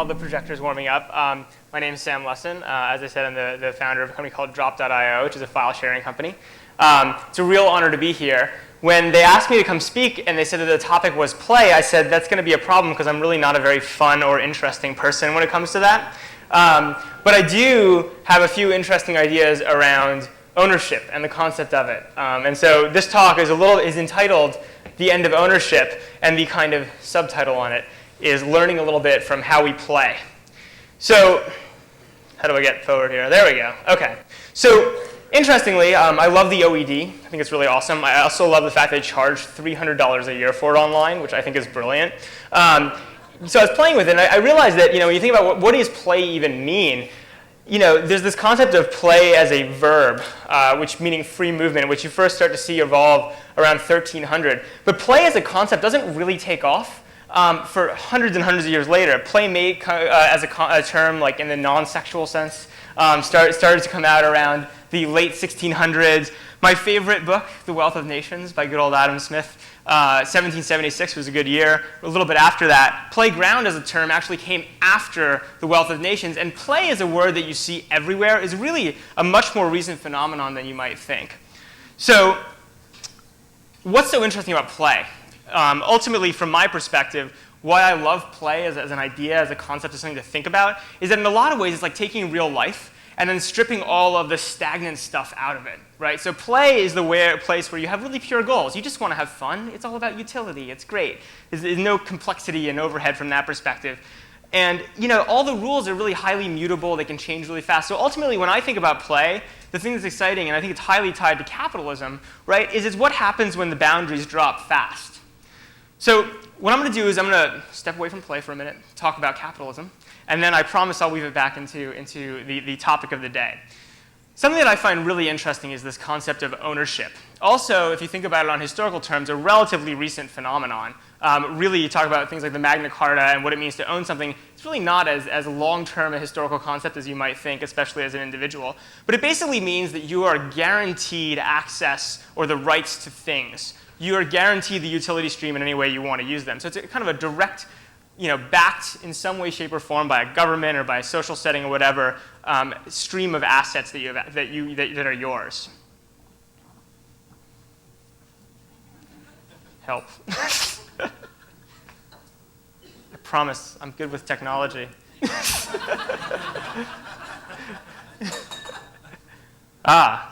while the projector's warming up, my name is Sam Lessin. As I said, I'm the founder of a company called Drop.io, which is a file sharing company. It's a real honor to be here. When they asked me to come speak and they said that the topic was play, I said that's going to be a problem because I'm really not a very fun or interesting person when it comes to that. But I do have a few interesting ideas around ownership and the concept of it. And so this talk is entitled The End of Ownership, and the kind of subtitle on it is learning a little bit from how we play. So how do I get forward here? There we go. OK. So interestingly, I love the OED. I think it's really awesome. I also love the fact they charge $300 a year for it online, which I think is brilliant. So I was playing with it, and I realized that when you think about what does play even mean, there's this concept of play as a verb, which meaning free movement, which you first start to see evolve around 1300. But play as a concept doesn't really take off for hundreds and hundreds of years later. Playmate as a term, like in the non-sexual sense, started to come out around the late 1600s. My favorite book, The Wealth of Nations by good old Adam Smith, 1776 was a good year. A little bit after that, playground as a term actually came after The Wealth of Nations. And play as a word that you see everywhere is really a much more recent phenomenon than you might think. So what's so interesting about play? Ultimately, from my perspective, why I love play as an idea, as a concept, as something to think about, is that in a lot of ways it's like taking real life and then stripping all of the stagnant stuff out of it, right? So play is the place where you have really pure goals. You just want to have fun. It's all about utility. It's great. There's no complexity and overhead from that perspective. And all the rules are really highly mutable. They can change really fast. So ultimately, when I think about play, the thing that's exciting, and I think it's highly tied to capitalism, right, is what happens when the boundaries drop fast. So what I'm going to do is I'm going to step away from play for a minute, talk about capitalism, and then I promise I'll weave it back into the topic of the day. Something that I find really interesting is this concept of ownership. Also, if you think about it on historical terms, a relatively recent phenomenon. Really, you talk about things like the Magna Carta and what it means to own something. It's really not as long-term a historical concept as you might think, especially as an individual. But it basically means that you are guaranteed access or the rights to things. You are guaranteed the utility stream in any way you want to use them. So it's kind of a direct, backed in some way, shape, or form by a government or by a social setting or whatever, stream of assets that are yours. Help. I promise I'm good with technology.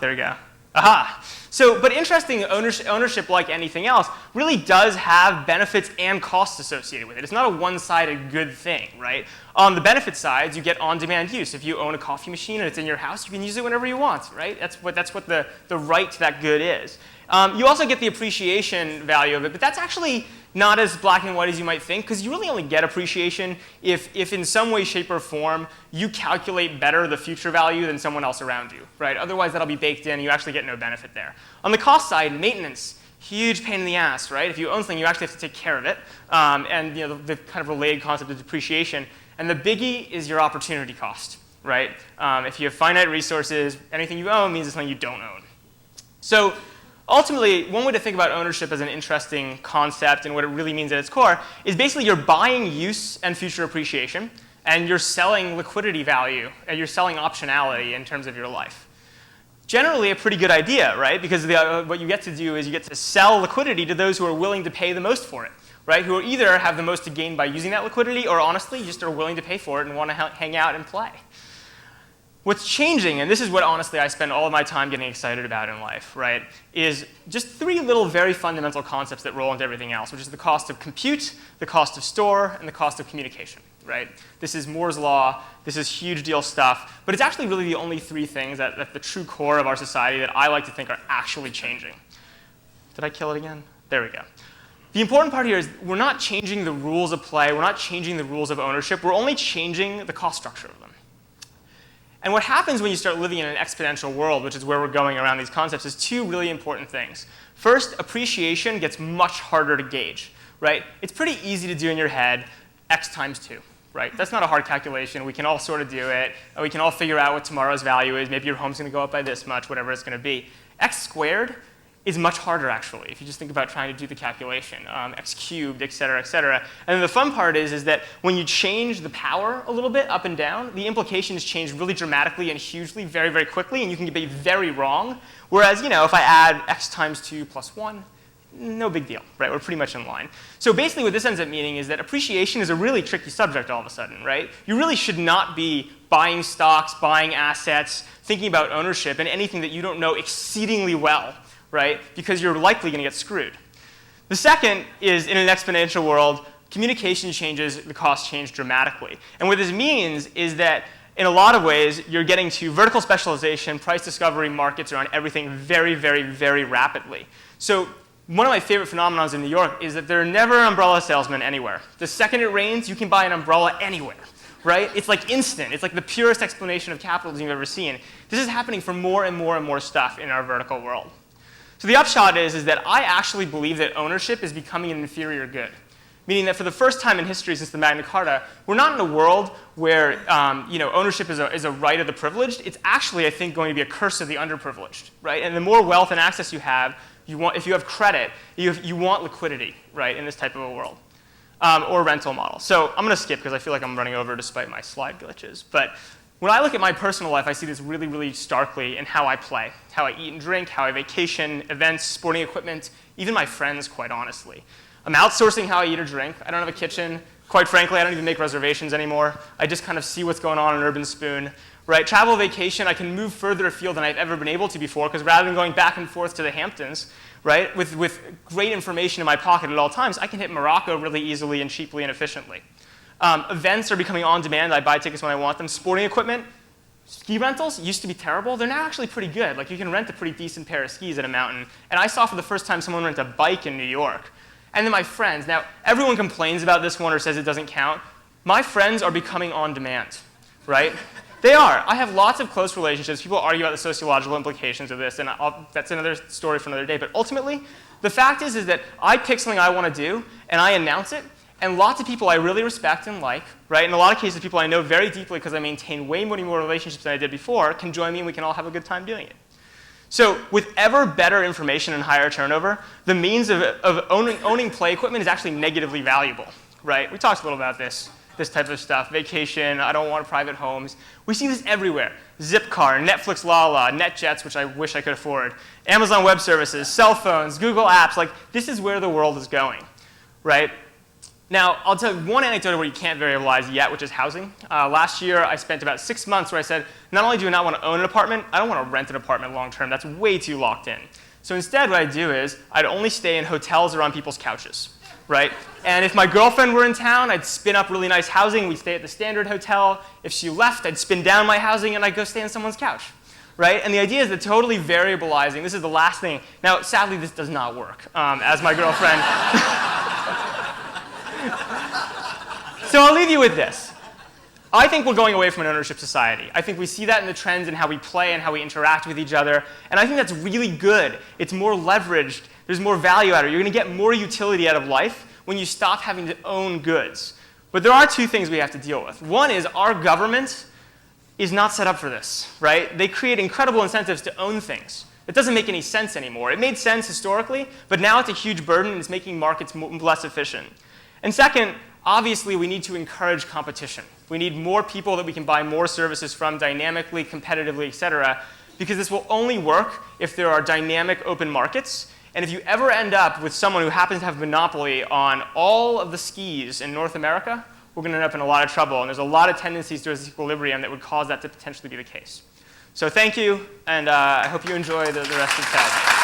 There we go. Aha. So, but interesting, ownership, like anything else, really does have benefits and costs associated with it. It's not a one-sided good thing, right? On the benefit side, you get on-demand use. If you own a coffee machine and it's in your house, you can use it whenever you want, right? That's what the right to that good is. You also get the appreciation value of it, but that's actually not as black and white as you might think, because you really only get appreciation if in some way, shape, or form you calculate better the future value than someone else around you, right? Otherwise, that'll be baked in. You actually get no benefit there. On the cost side, maintenance, huge pain in the ass, right? If you own something, you actually have to take care of it, and the kind of related concept of depreciation. And the biggie is your opportunity cost, right? If you have finite resources, anything you own means it's something you don't own. So ultimately, one way to think about ownership as an interesting concept and what it really means at its core is basically you're buying use and future appreciation, and you're selling liquidity value, and you're selling optionality in terms of your life. Generally a pretty good idea, right? Because what you get to do is you get to sell liquidity to those who are willing to pay the most for it, right? Who either have the most to gain by using that liquidity, or honestly just are willing to pay for it and want to hang out and play. What's changing, and this is what honestly I spend all of my time getting excited about in life, right, is just three little very fundamental concepts that roll into everything else, which is the cost of compute, the cost of store, and the cost of communication, right? This is Moore's law. This is huge deal stuff. But it's actually really the only three things at the true core of our society that I like to think are actually changing. Did I kill it again? There we go. The important part here is we're not changing the rules of play. We're not changing the rules of ownership. We're only changing the cost structure of them. And what happens when you start living in an exponential world, which is where we're going around these concepts, is two really important things. First, appreciation gets much harder to gauge, right? It's pretty easy to do in your head, x times 2, right? That's not a hard calculation. We can all sort of do it. We can all figure out what tomorrow's value is. Maybe your home's going to go up by this much, whatever it's going to be. X squared is much harder, actually, if you just think about trying to do the calculation, x cubed, et cetera, et cetera. And then the fun part is that when you change the power a little bit up and down, the implications change really dramatically and hugely very, very quickly, and you can be very wrong. Whereas, if I add x times 2 plus 1, no big deal, right? We're pretty much in line. So basically what this ends up meaning is that appreciation is a really tricky subject all of a sudden, right? You really should not be buying stocks, buying assets, thinking about ownership, and anything that you don't know exceedingly well, right? Because you're likely going to get screwed. The second is, in an exponential world, communication changes, the costs change dramatically. And what this means is that in a lot of ways, you're getting to vertical specialization, price discovery, markets around everything very, very, very rapidly. So one of my favorite phenomena in New York is that there are never umbrella salesmen anywhere. The second it rains, you can buy an umbrella anywhere, right? It's like instant. It's like the purest explanation of capitalism you've ever seen. This is happening for more and more and more stuff in our vertical world. So the upshot is that I actually believe that ownership is becoming an inferior good, meaning that for the first time in history since the Magna Carta, we're not in a world where ownership is a right of the privileged. It's actually, I think, going to be a curse of the underprivileged, right? And the more wealth and access you have, if you have credit, you want liquidity, right, in this type of a world, or rental model. So I'm going to skip because I feel like I'm running over despite my slide glitches. But when I look at my personal life, I see this really, really starkly in how I play, how I eat and drink, how I vacation, events, sporting equipment, even my friends, quite honestly. I'm outsourcing how I eat or drink. I don't have a kitchen. Quite frankly, I don't even make reservations anymore. I just kind of see what's going on in Urban Spoon. Right? Travel, vacation, I can move further afield than I've ever been able to before, because rather than going back and forth to the Hamptons, right, with great information in my pocket at all times, I can hit Morocco really easily and cheaply and efficiently. Events are becoming on demand. I buy tickets when I want them. Sporting equipment, ski rentals used to be terrible. They're now actually pretty good. Like, you can rent a pretty decent pair of skis at a mountain. And I saw for the first time someone rent a bike in New York. And then my friends. Now, everyone complains about this one or says it doesn't count. My friends are becoming on demand, right? They are. I have lots of close relationships. People argue about the sociological implications of this, and that's another story for another day. But ultimately, the fact is that I pick something I want to do, and I announce it, and lots of people I really respect and like, right? In a lot of cases, people I know very deeply because I maintain way many more relationships than I did before can join me, and we can all have a good time doing it. So with ever better information and higher turnover, the means of owning play equipment is actually negatively valuable, right? We talked a little about this type of stuff. Vacation, I don't want private homes. We see this everywhere. Zipcar, Netflix Lala, NetJets, which I wish I could afford, Amazon Web Services, cell phones, Google Apps. Like, this is where the world is going, right? Now, I'll tell you one anecdote where you can't variabilize yet, which is housing. Last year, I spent about 6 months where I said, not only do I not want to own an apartment, I don't want to rent an apartment long term. That's way too locked in. So instead, what I'd do is I'd only stay in hotels or on people's couches, right? And if my girlfriend were in town, I'd spin up really nice housing. We'd stay at the Standard Hotel. If she left, I'd spin down my housing and I'd go stay on someone's couch, right? And the idea is that totally variabilizing. This is the last thing. Now, sadly, this does not work, as my girlfriend. So I'll leave you with this. I think we're going away from an ownership society. I think we see that in the trends in how we play and how we interact with each other. And I think that's really good. It's more leveraged. There's more value out of it. You're going to get more utility out of life when you stop having to own goods. But there are two things we have to deal with. One is our government is not set up for this, right? They create incredible incentives to own things. It doesn't make any sense anymore. It made sense historically, but now it's a huge burden and it's making markets less efficient. And second, obviously, we need to encourage competition. We need more people that we can buy more services from dynamically, competitively, et cetera, because this will only work if there are dynamic open markets. And if you ever end up with someone who happens to have a monopoly on all of the skis in North America, we're going to end up in a lot of trouble. And there's a lot of tendencies towards this equilibrium that would cause that to potentially be the case. So thank you, and I hope you enjoy the rest of TED.